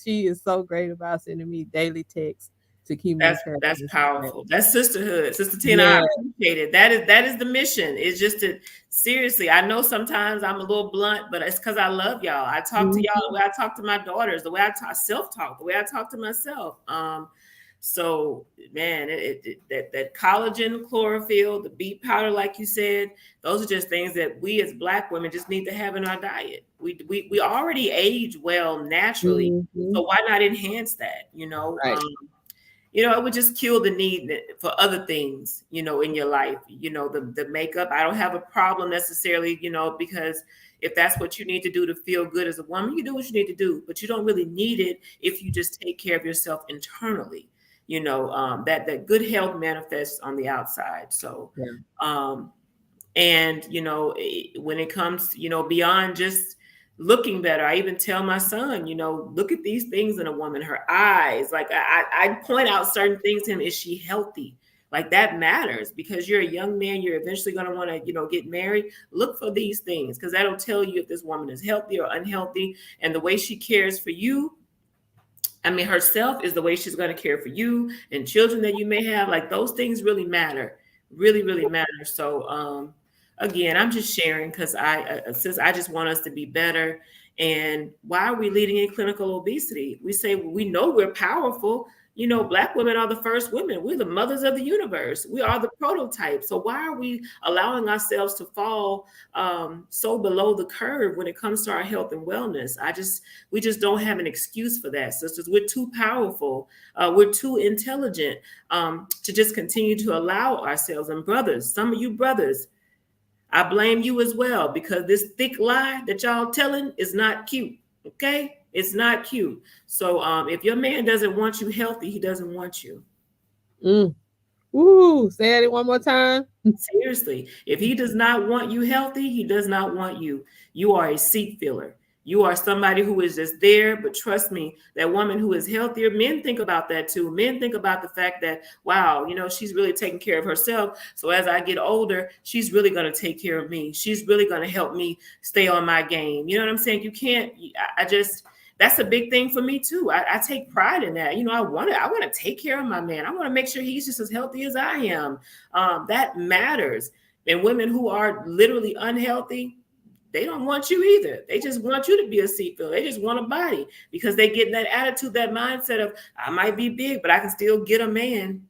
she is so great about sending me daily texts. to keep me That's encouraged. that's powerful. That's sisterhood. Sister Tina, I Yeah. appreciate it. That is the mission. It's just to seriously. I know sometimes I'm a little blunt, but it's because I love y'all. I talk to y'all Mhm. the way I talk to my daughters, the way I talk self-talk, the way I talk to myself. So man, that collagen, chlorophyll, the beet powder, like you said, those are just things that we as Black women just need to have in our diet. We already age well naturally, Mhm. so why not enhance that? Right. It would just kill the need for other things, in your life. The makeup, I don't have a problem necessarily, because if that's what you need to do to feel good as a woman, you do what you need to do, but you don't really need it if you just take care of yourself internally. That good health manifests on the outside. So, Yeah. um, and when it comes, beyond just looking better, I even tell my son, look at these things in a woman, her eyes. Like I point out certain things to him. Is she healthy? Like that matters, because you're a young man, you're eventually going to want to get married. Look for these things, because that'll tell you if this woman is healthy or unhealthy. And the way she cares for you, I mean, herself, is the way she's going to care for you and children that you may have. Like those things really matter, really, really matter. So, again, I'm just sharing because since I just want us to be better. And why are we leading in clinical obesity? We say we know we're powerful. Black women are the first women. We're the mothers of the universe. We are the prototype. So why are we allowing ourselves to fall so below the curve when it comes to our health and wellness? We just don't have an excuse for that, sisters. We're too powerful. We're too intelligent to just continue to allow ourselves. And brothers, some of you brothers, I blame you as well, because this thick lie that y'all telling is not cute. Okay, it's not cute. So if your man doesn't want you healthy, he doesn't want you. Mm. Ooh, say it one more time. Seriously, if he does not want you healthy, he does not want you. You are a seat filler. You are somebody who is just there. But trust me, that woman who is healthier, men think about that too. Men think about the fact that, wow, she's really taking care of herself. So as I get older, she's really going to take care of me. She's really going to help me stay on my game. You know what I'm saying? You can't, I just, that's a big thing for me too. I take pride in that. I want to take care of my man. I want to make sure he's just as healthy as I am. That matters. And women who are literally unhealthy, they don't want you either. They just want you to be a seat filler. They just want a body, because they get that attitude, that mindset of, I might be big, but I can still get a man.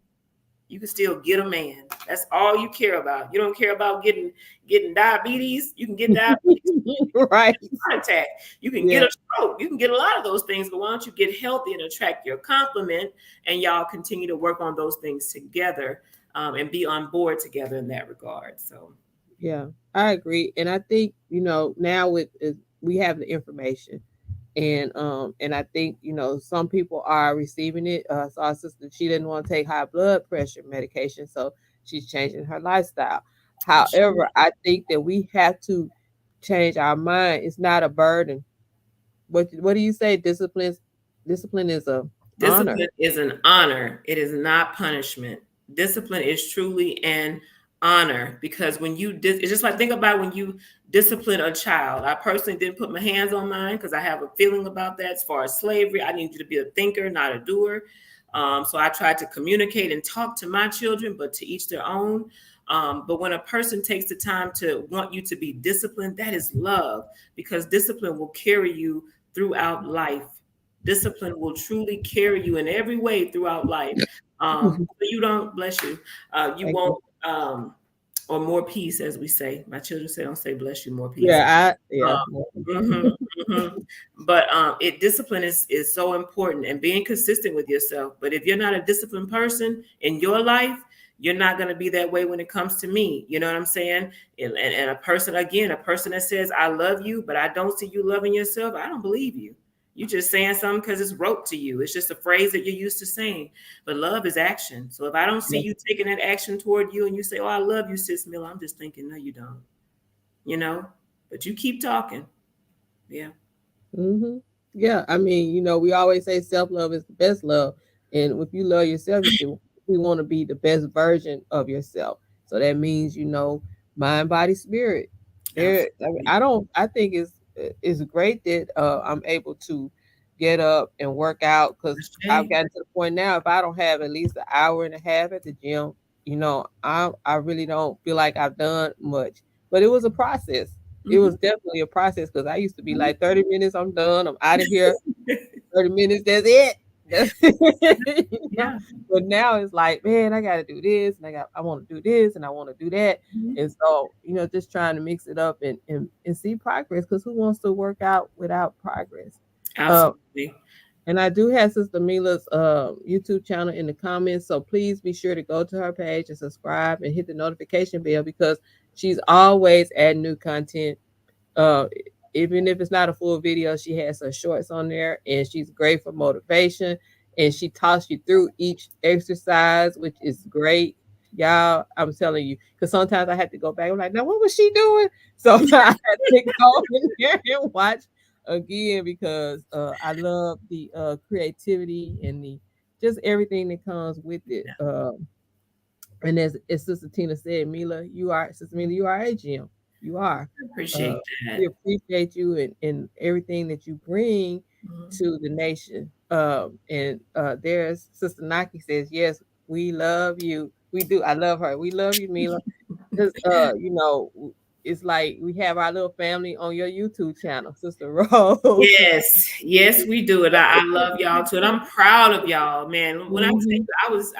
You can still get a man. That's all you care about. You don't care about getting diabetes. You can get diabetes, Right. heart attack. You can get Yeah. a stroke. You can get a lot of those things. But why don't you get healthy and attract your complement, and y'all continue to work on those things together, and be on board together in that regard. So Yeah. I agree. And I think, now we have the information. And I think, some people are receiving it. So our sister, she didn't want to take high blood pressure medication, so she's changing her lifestyle. However, I think that we have to change our mind. It's not a burden. What do you say? Discipline is a honor. discipline is an honor. It is not punishment. Discipline is truly an honor, because when it's just like, think about when you discipline a child. I personally didn't put my hands on mine because I have a feeling about that. As far as slavery, I need you to be a thinker, not a doer. So I tried to communicate and talk to my children, but to each their own. But when a person takes the time to want you to be disciplined, that is love, because discipline will carry you throughout life. Discipline will truly carry you in every way throughout life. But you don't, bless you, you Thank you. won't, or more peace, as we say. My children say, don't say bless you, more peace. Yeah. Um, but discipline is so important, and being consistent with yourself. But if you're not a disciplined person in your life, you're not going to be that way when it comes to me. You know what I'm saying? And a person that says, I love you, but I don't see you loving yourself, I don't believe you. You're just saying something because it's rote to you. It's just a phrase that you're used to saying. But love is action. So if I don't see Yeah. you taking that action toward you, and you say, oh, I love you, sis Miller, I'm just thinking, no, you don't. You know? But you keep talking. Yeah. Hmm. Yeah. I mean, we always say self love is the best love, and if you love yourself, you want to be the best version of yourself. So that means, mind, body, spirit. There. I mean, Absolutely. I think it's great that I'm able to. get up and work out because I've Shay. gotten to the point now, if I don't have at least an hour and a half at the gym, I really don't feel like I've done much. But it was a process. It was Mhm. definitely a process because I used to be like 30 minutes, I'm done, I'm out of here. 30 minutes, that's it. That's it. Yeah. But now it's like, man, I gotta do this and I want to do this and I want to do that. Mhm. And so, just trying to mix it up and see progress because who wants to work out without progress? Uh, Absolutely. and I do have Sister Mila's YouTube channel in the comments. So please be sure to go to her page and subscribe and hit the notification bell because she's always adding new content. uh, Even if it's not a full video, she has her shorts on there, and she's great for motivation. And she talks you through each exercise, which is great, y'all. I'm telling you, because sometimes I had to go back. I'm like, now what was she doing? So I had to go in there and watch again because I love the creativity and the just everything that comes with it. Yeah. And as Sister Tina said, Mila, Sister Mila, you are a gem. You are. I Uh, appreciate we that. appreciate you and everything that you bring Mhm. to the nation. And there's Sister Naki says, yes, we love you. We do. I love her. We love you, Mila. Because it's like we have our little family on your YouTube channel, Sister Rose. Yes, yes, we do it. I love y'all too, and I'm proud of y'all, man. When I tell Mhm. you, I was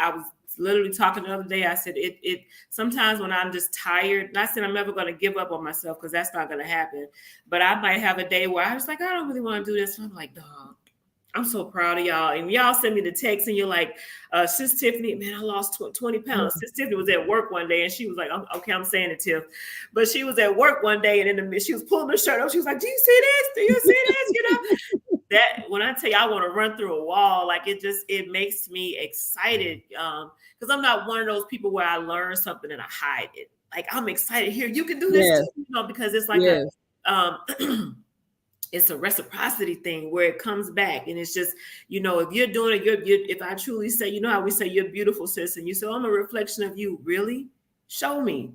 literally talking the other day. I said it. Sometimes when I'm just tired, not saying I'm never going to give up on myself because that's not going to happen, but I might have a day where I was like, I don't really want to do this. And I'm like, dog. I'm so proud of y'all. And y'all send me the text and you're like, Sis Tiffany, man, I lost 20 pounds. Sis Tiffany was at work one day and she was like, okay, I'm saying it, Tiff. But she was at work one day and she was pulling her shirt up. She was like, do you see this? Do you see this? That when I tell you I want to run through a wall, like it makes me excited. Because I'm not one of those people where I learn something and I hide it. Like I'm excited here. You can do this Yes, too, because it's like a yes, it's a reciprocity thing where it comes back and it's just if you're doing it you're if I truly say how we say you're beautiful sis and you say I'm a reflection of you really show me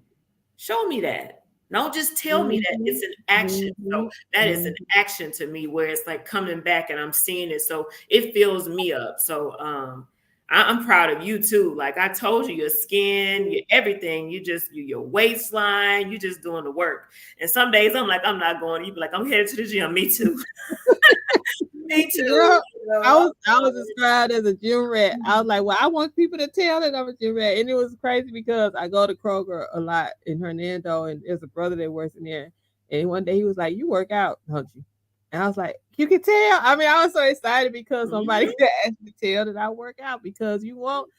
that don't just tell me that mhm, it's an action so mhm, that is an mhm. action to me where it's like coming back and I'm seeing it so it fills me up so I'm proud of you too. Like I told you, your skin, your everything, your waistline, you just doing the work. And some days I'm like, I'm not going. You be like, I'm headed to the gym. Me too. Me too. Yeah, I was described as a gym rat. I was like, well, I want people to tell that I'm a gym rat, and it was crazy because I go to Kroger a lot in Hernando, and there's a brother that works in there. And one day he was like, "You work out, don't you?" And I was like, "You can tell." I mean, I was so excited because somebody Mhm. could actually tell that I work out because you won't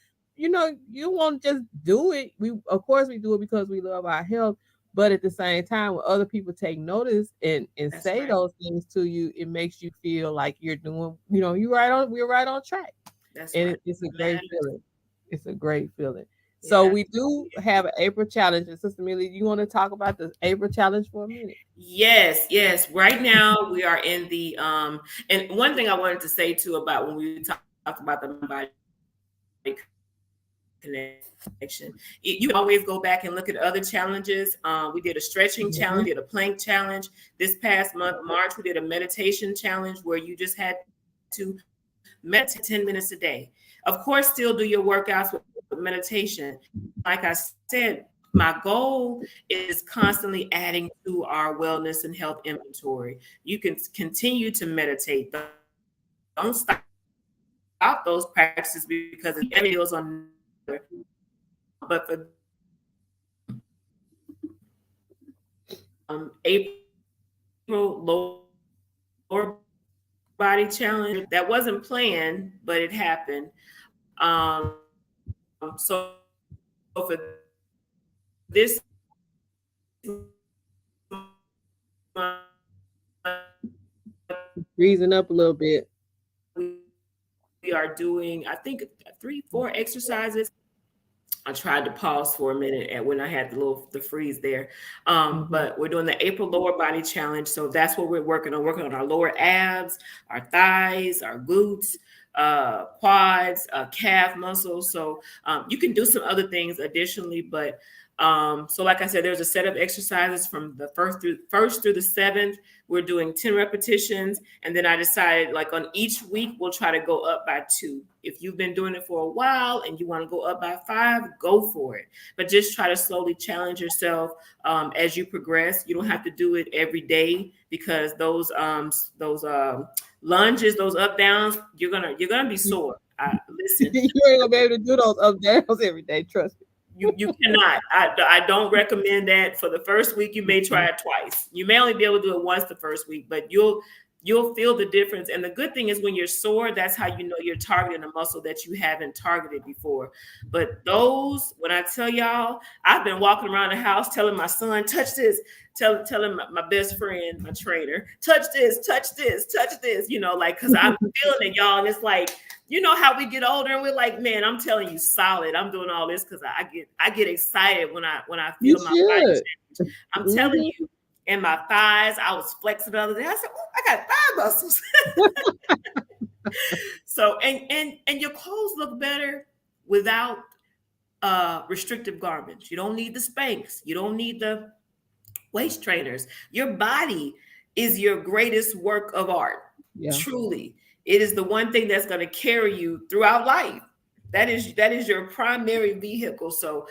just do it. We of course we do it because we love our health, but at the same time, when other people take notice and That's say right. those things to you, it makes you feel like you're doing, we're right on track. That's And right. it's a It great matters. feeling. It's a great feeling. So Yeah. we do have an April challenge. And Sister Millie, you want to talk about the April challenge for a minute? Yes, yes. Right now we are in the and one thing I wanted to say too about when we talked about the mind body connection. You can always go back and look at other challenges. We did a stretching Mhm. challenge, did a plank challenge. This past month, March, we did a meditation challenge where you just had to meditate 10 minutes a day. Of course, still do your workouts with meditation. Like I said, my goal is constantly adding to our wellness and health inventory. You can continue to meditate. Don't stop those practices because it's videos on but for April lower body challenge that wasn't planned, but it happened. So for this Freezing up a little bit. we are doing, I think, 3, 4 exercises. I tried to pause for a minute at when I had the freeze there. Mhm. But we're doing the April lower body challenge. So that's what we're working on our lower abs, our thighs, our glutes, quads, calf muscles. So you can do some other things additionally, but So like I said, there's a set of exercises from the first through the seventh. We're doing 10 repetitions. And then I decided like on each week, we'll try to go up by 2. If you've been doing it for a while and you want to go up by 5, go for it. But just try to slowly challenge yourself as you progress. You don't have to do it every day because those lunges, those up downs, you're gonna be sore. Listen, You ain't gonna be able to do those up downs every day. Trust me. you cannot. I don't recommend that. For the first week, you may try Mhm. it twice. You may only be able to do it once the first week, but you'll feel the difference. And the good thing is when you're sore, that's how you know you're targeting a muscle that you haven't targeted before. But those, when I tell y'all, I've been walking around the house telling my son, touch this, telling my best friend, my trainer, touch this, touch this, touch this, like because I'm feeling it, y'all. And it's like, you know how we get older and we're like, man, I'm telling you, solid. I'm doing all this because I get excited when I You feel my body should. change. I'm telling Mhm. you, in my thighs, I was flexing the other day. I said, oh, I got thigh muscles. So and your clothes look better without restrictive garments. You don't need the Spanx. You don't need the waist trainers. Your body is your greatest work of art. Yeah. Truly, it is the one thing that's going to carry you throughout life. That is your primary vehicle. So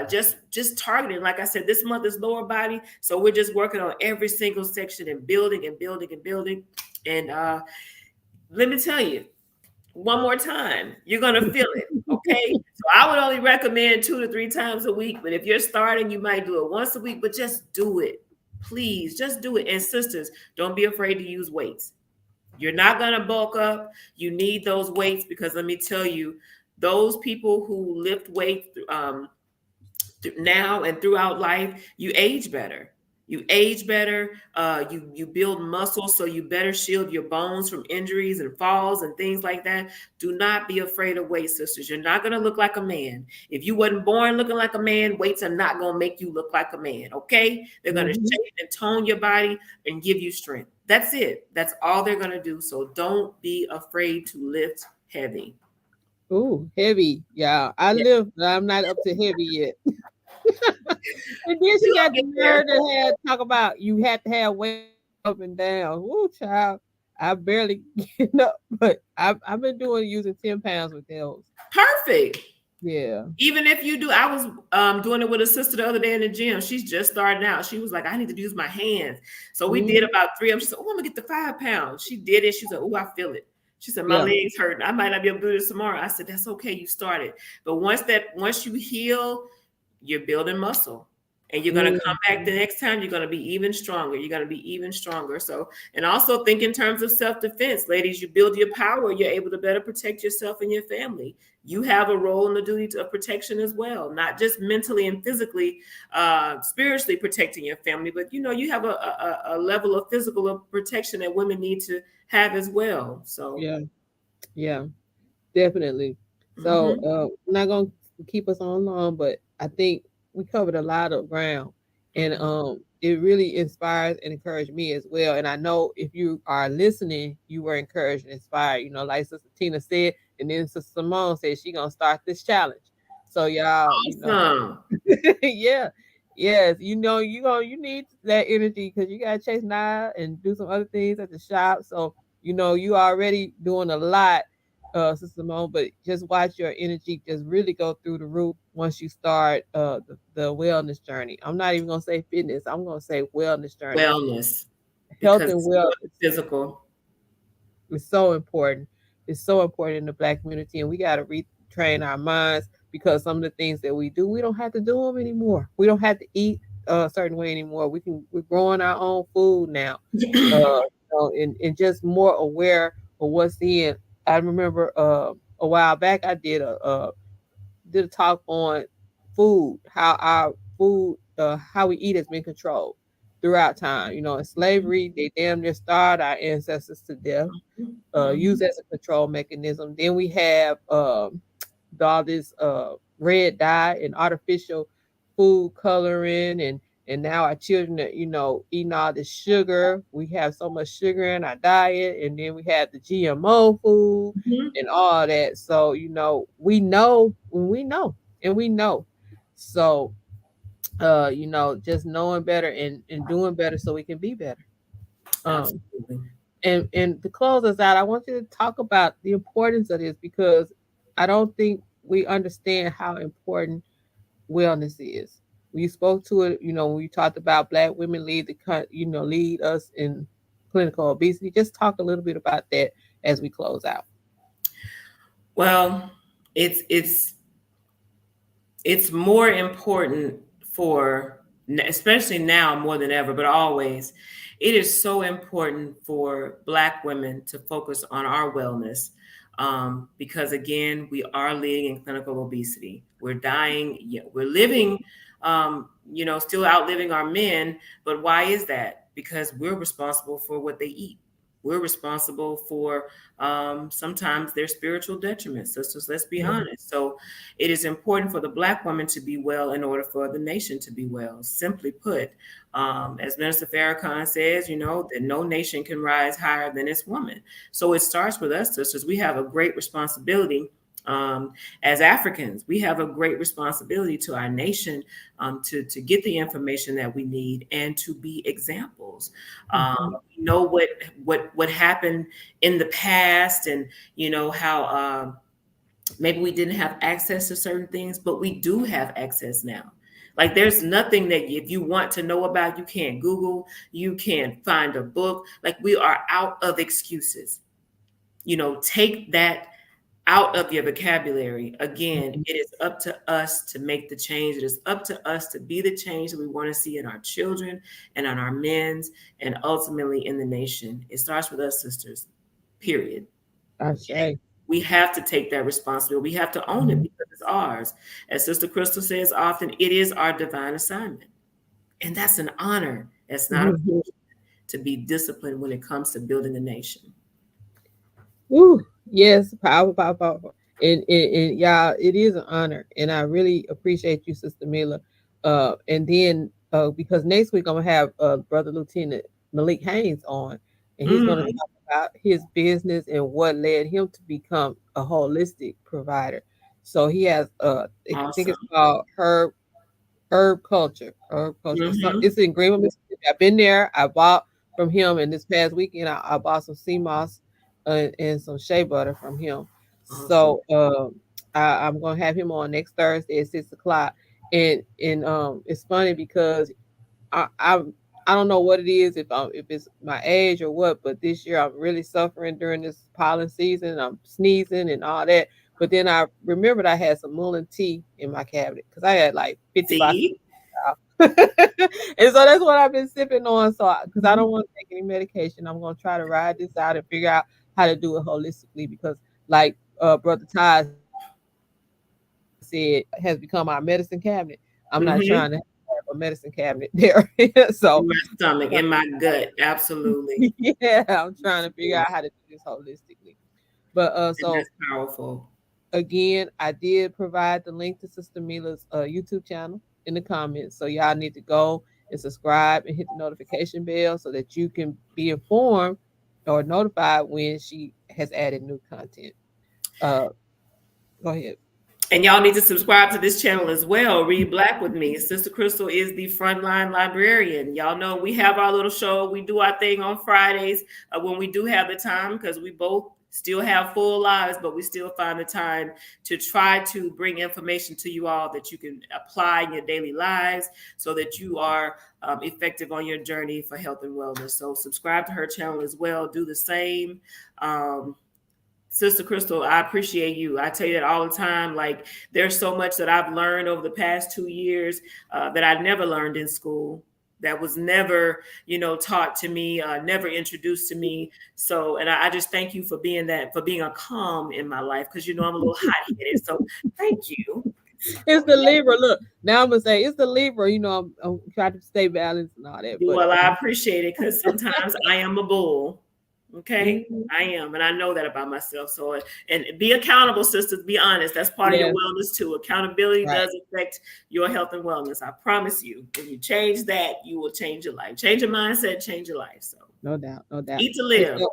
just targeting, like I said, this month is lower body, so we're just working on every single section and building and building and building. And let me tell you, one more time, you're gonna feel it. Okay. So I would only recommend 2 to 3 times a week. But if you're starting, you might do it once a week, but just do it. Please just do it. And sisters, don't be afraid to use weights. You're not gonna bulk up. You need those weights because let me tell you, those people who lift weights now and throughout life, you age better. You age better. You build muscle, so you better shield your bones from injuries and falls and things like that. Do not be afraid of weights, sisters. You're not gonna look like a man. If you wasn't born looking like a man, weights are not gonna make you look like a man. Okay? They're gonna Mhm. shape and tone your body and give you strength. That's it. That's all they're gonna do. So don't be afraid to lift heavy. Ooh, heavy. Yeah, I Yeah, live, but I'm not up to heavy yet. And then she you'll got the get there. nerve to have talk about you had to have weight up and down. Woo, child. I barely get up, but I've been doing using 10 pounds with those. Perfect. Yeah. Even if you do, I was doing it with a sister the other day in the gym. She's just starting out. She was like, I need to use my hands. So we did Mhm. about 3 of them. She said, oh, I'm gonna get the 5 pounds. She did it. She said, oh, I feel it. She said, my Yeah. legs hurt. I might not be able to do this tomorrow. I said, that's okay. You started. But once you heal, you're building muscle. And you're going to come back the Mhm. next time. You're going to be even stronger. You're going to be even stronger. So, and also think in terms of self defense, ladies. You build your power. You're able to better protect yourself and your family. You have a role in the duty of protection as well, not just mentally and physically, spiritually protecting your family, but you have a level of physical protection that women need to have as well. So, Yeah. Yeah. Definitely. So mhm. I'm not gonna keep us on long, but I think we covered a lot of ground, and Mhm. it really inspires and encouraged me as well. And I know if you are listening, you were encouraged and inspired. Like Sister Tina said, and then Sister Simone said she gonna start this challenge. So y'all, Awesome. yeah, yes, you need that energy because you gotta chase Nile and do some other things at the shop. So you already doing a lot, Sister Simone, but just watch your energy just really go through the roof once you start the wellness journey. I'm not even gonna say fitness. I'm gonna say wellness journey. Wellness, Health because and it's more wellness than physical. is so important. It's so important in the Black community, and we got to retrain our minds because some of the things that we do, we don't have to do them anymore. We don't have to eat a certain way anymore. We're growing our own food now, and just more aware of what's in. I remember a while back I did a talk on food, how our food, how we eat has been controlled throughout time. In slavery, they damn near starved our ancestors to death, used as a control mechanism. Then we have all this red dye and artificial food coloring, and now our children are eating all this sugar. We have so much sugar in our diet, and then we have the GMO food Mhm. and all that. So we know when we know, and we know. So just knowing better and doing better so we can be better. Um, Absolutely. and to close us out, I want you to talk about the importance of this because I don't think we understand how important wellness is. We spoke to it, when we talked about Black women lead lead us in clinical obesity. Just talk a little bit about that as we close out. Well, it's it's more important for, especially now more than ever, but always, it is so important for Black women to focus on our wellness, because again, we are leading in clinical obesity. We're dying, yeah, we're living, still outliving our men. But why is that? Because we're responsible for what they eat. We're responsible for, sometimes their spiritual detriment. So let's be Mhm. honest. So it is important for the Black woman to be well in order for the nation to be well. Simply put, as Minister Farrakhan says, that no nation can rise higher than its woman. So it starts with us, sisters. We have a great responsibility. Um, as Africans, we have a great responsibility to our nation, to get the information that we need and to be examples. Mhm. We know what happened in the past, and how, maybe we didn't have access to certain things, but we do have access now. Like there's nothing that if you want to know about, you can't Google, you can't find a book. Like we are out of excuses. Take that out of your vocabulary. Again, Mhm. it is up to us to make the change. It is up to us to be the change that we want to see in our children and on our men's and ultimately in the nation. It starts with us, sisters, period. I say. We have to take that responsibility. We have to own it Mhm. because it's ours. As Sister Crystal says often, it is our divine assignment. And that's an honor. It's not a Mhm. to be disciplined when it comes to building a nation. Woo. Yes, powerful, powerful, powerful. And y'all, it is an honor. And I really appreciate you, Sister Mila. And then because next week I'm gonna have Brother Lieutenant Malik Haynes on, and he's gonna Mm, talk about his business and what led him to become a holistic provider. So he has I think it's awesome. called herb culture. Herb culture. Hmm. It's in Greenville, Mississippi. I've been there. I bought from him, and this past weekend I bought some sea moss and some shea butter from him. Awesome. So I'm gonna have him on next Thursday at 6 o'clock. And it's funny because I I I don't know what it is if it's my age or what, but this year I'm really suffering during this pollen season. I'm sneezing and all that. But then I remembered I had some mullein tea in my cabinet because I had like 50 boxes. See? And so that's what I've been sipping on. So because I Mhm. don't want to take any medication, I'm gonna try to ride this out and figure out how to do it holistically because like Brother Ty said, has become our medicine cabinet. I'm not trying to have Mhm. a medicine cabinet there. So In my stomach, in my gut. Absolutely. yeah, I'm trying to figure out how to do this holistically. But And so that's powerful. again, I did provide the link to Sister Mila's YouTube channel in the comments. So y'all need to go and subscribe and hit the notification bell so that you can be informed or notified when she has added new content. Uh, Go ahead. And y'all need to subscribe to this channel as well. Read Black with me. Sister Crystal is the frontline librarian. Y'all know we have our little show. We do our thing on Fridays, when we do have the time, because we both still have full lives, but we still find the time to try to bring information to you all that you can apply in your daily lives so that you are, effective on your journey for health and wellness. So subscribe to her channel as well. Do the same. Um, Sister Crystal, I appreciate you. I tell you that all the time. Like, there's so much that I've learned over the past 2 years, that I never learned in school. That was never, taught to me, never introduced to me. So, and I just thank you for being that, for being a calm in my life, because I'm a little hot headed. So, thank you. It's the Libra. Look, now I'm gonna say it's the Libra. I'm trying to stay balanced and all that, but Well, I appreciate it because sometimes I am a bull. Okay, mhm, I am, and I know that about myself. So, and be accountable, sisters. Be honest. That's part of your yes, wellness too. Accountability right, does affect your health and wellness. I promise you. If you change that, you will change your life. Change your mindset, change your life. So, no doubt, no doubt. eat to And live. so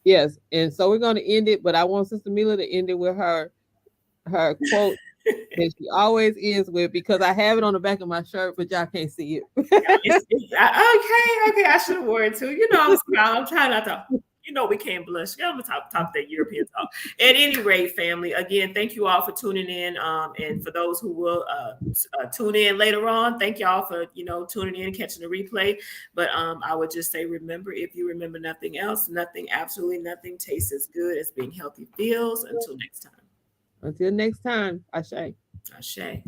yes, and so we're gonna end it, but I want Sister Mila to end it with her quote. that she always ends with, because I have it on the back of my shirt, but y'all can't see it. Okay. I should have worn it too. You know, I'm smiling. I'm trying not to. You know, we can't blush. I'm gonna talk that European talk. At any rate, family. Again, thank you all for tuning in. And for those who will tune in later on, thank y'all for tuning in and catching the replay. But I would just say, remember, if you remember nothing else, nothing, absolutely nothing, tastes as good as being healthy feels. Until next time. Until next time, Ashe. Ashe.